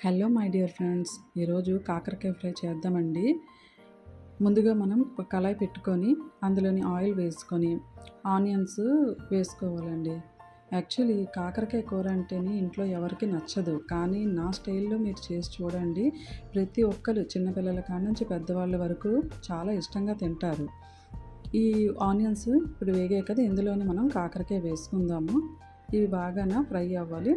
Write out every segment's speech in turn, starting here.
Hello my dear friends, ఈరోజు కాకరకాయ fry చేద్దామండి. ముందుగా మనం ఒక కళాయి పెట్టుకొని అందులోని ఆయిల్ వేసుకొని ఆనియన్స్ వేసుకోవాలండి. యాక్చువల్లీ కాకరకాయ కూర అంటేనే ఇంట్లో ఎవరికి నచ్చదు, కానీ నా స్టైల్లో మీరు చేసి చూడండి. ప్రతి ఒక్కరు చిన్నపిల్లల కాడ నుంచి పెద్దవాళ్ళ వరకు చాలా ఇష్టంగా తింటారు. ఈ ఆనియన్స్ ఇప్పుడు వేగాయి కదా, ఇందులోనే మనం కాకరకాయ వేసుకుందాము. ఇవి బాగా ఫ్రై అవ్వాలి.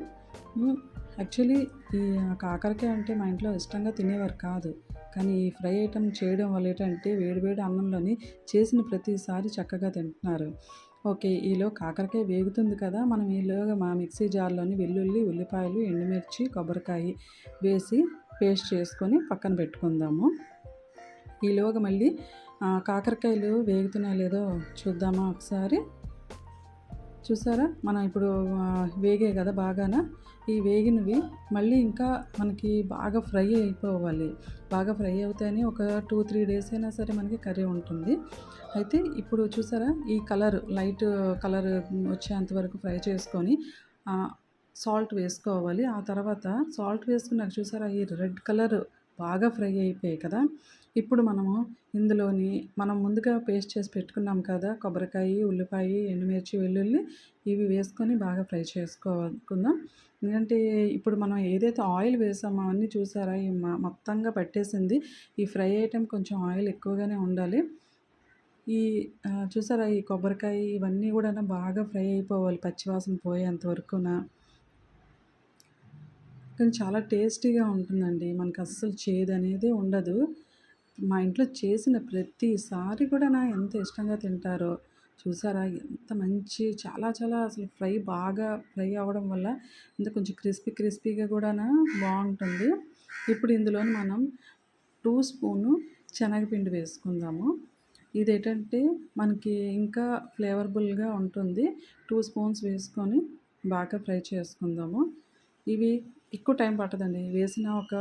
యాక్చువల్లీ ఈ కాకరకాయ అంటే మా ఇంట్లో ఇష్టంగా తినేవారు కాదు, కానీ ఈ ఫ్రై ఐటెం చేయడం వల్ల ఏంటంటే వేడివేడి అన్నంలోని చేసిన ప్రతిసారి చక్కగా తింటున్నారు. ఓకే, ఈలో కాకరకాయ వేగుతుంది కదా, మనం ఈలోగా మా మిక్సీ జార్లోని వెల్లుల్లి, ఉల్లిపాయలు, ఎండుమిర్చి, కొబ్బరికాయ వేసి పేస్ట్ చేసుకొని పక్కన పెట్టుకుందాము. ఈలోగా మళ్ళీ కాకరకాయలు వేగుతున్నాయో లేదో చూద్దామా ఒకసారి. చూసారా, మనం ఇప్పుడు వేగాయి కదా బాగాన. ఈ వేగినవి మళ్ళీ ఇంకా మనకి బాగా ఫ్రై అయిపోవాలి. బాగా ఫ్రై అవుతాయని ఒక 2-3 డేస్ అయినా సరే మనకి కర్రీ ఉంటుంది. అయితే ఇప్పుడు చూసారా, ఈ కలర్ లైట్ కలర్ వచ్చేంత వరకు ఫ్రై చేసుకొని సాల్ట్ వేసుకోవాలి. ఆ తర్వాత సాల్ట్ వేసుకున్నాక చూసారా, ఈ రెడ్ కలర్ బాగా ఫ్రై అయిపోయాయి కదా. ఇప్పుడు మనము ఇందులోని మనం ముందుగా పేస్ట్ చేసి పెట్టుకున్నాం కదా, కొబ్బరికాయ, ఉల్లిపాయ, ఎండుమిర్చి, వెల్లుల్లి ఇవి వేసుకొని బాగా ఫ్రై చేసుకుందాం. ఎందుకంటే ఇప్పుడు మనం ఏదైతే ఆయిల్ వేసామో అవన్నీ చూసారా, ఈ మొత్తంగా పట్టేసింది. ఈ ఫ్రై ఐటెం కొంచెం ఆయిల్ ఎక్కువగానే ఉండాలి. ఈ చూసారా, ఈ కొబ్బరికాయ ఇవన్నీ కూడా బాగా ఫ్రై అయిపోవాలి, పచ్చివాసన పోయేంత వరకున. కానీ చాలా టేస్టీగా ఉంటుందండి. మనకు అస్సలు చేదనేదే ఉండదు. మా ఇంట్లో చేసిన ప్రతిసారి కూడా ఎంత ఇష్టంగా తింటారో. చూసారా, ఎంత మంచి చాలా చాలా అసలు ఫ్రై బాగా ఫ్రై అవ్వడం వల్ల ఇంత కొంచెం క్రిస్పీగా కూడానా బాగుంటుంది. ఇప్పుడు ఇందులోని మనం 2 స్పూను శనగపిండి వేసుకుందాము. ఇదేంటంటే మనకి ఇంకా ఫ్లేవరబుల్గా ఉంటుంది. 2 స్పూన్స్ వేసుకొని బాగా ఫ్రై చేసుకుందాము. ఇవి ఎక్కువ టైం పట్టదండి. వేసిన ఒక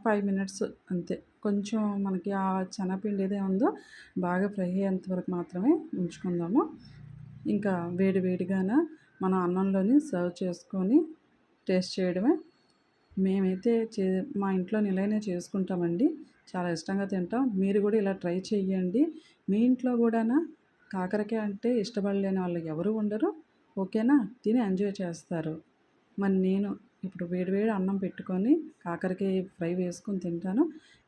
5 మినిట్స్ అంతే. కొంచెం మనకి ఆ శనగపిండి ఏదో ఉందో బాగా ఫ్రై అయ్యేంత వరకు మాత్రమే ఉంచుకుందాము. ఇంకా వేడిగాన మనం అన్నంలోని సర్వ్ చేసుకొని టేస్ట్ చేయడమే. మేమైతే మా ఇంట్లో ఇలానే చేసుకుంటామండి. చాలా ఇష్టంగా తింటాం. మీరు కూడా ఇలా ట్రై చేయండి. మీ ఇంట్లో కూడానా కాకరకాయ అంటే ఇష్టపడలేని వాళ్ళు ఎవరు ఉండరు. ఓకేనా, తిని ఎంజాయ్ చేస్తారు. మరి నేను ఇప్పుడు వేడివేడి అన్నం పెట్టుకొని కాకరకాయ ఫ్రై వేసుకొని తింటాను,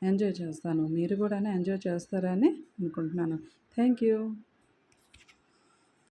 ఎంజాయ్ చేస్తాను. మీరు కూడా ఎంజాయ్ చేస్తారని అనుకుంటున్నాను. Thank you.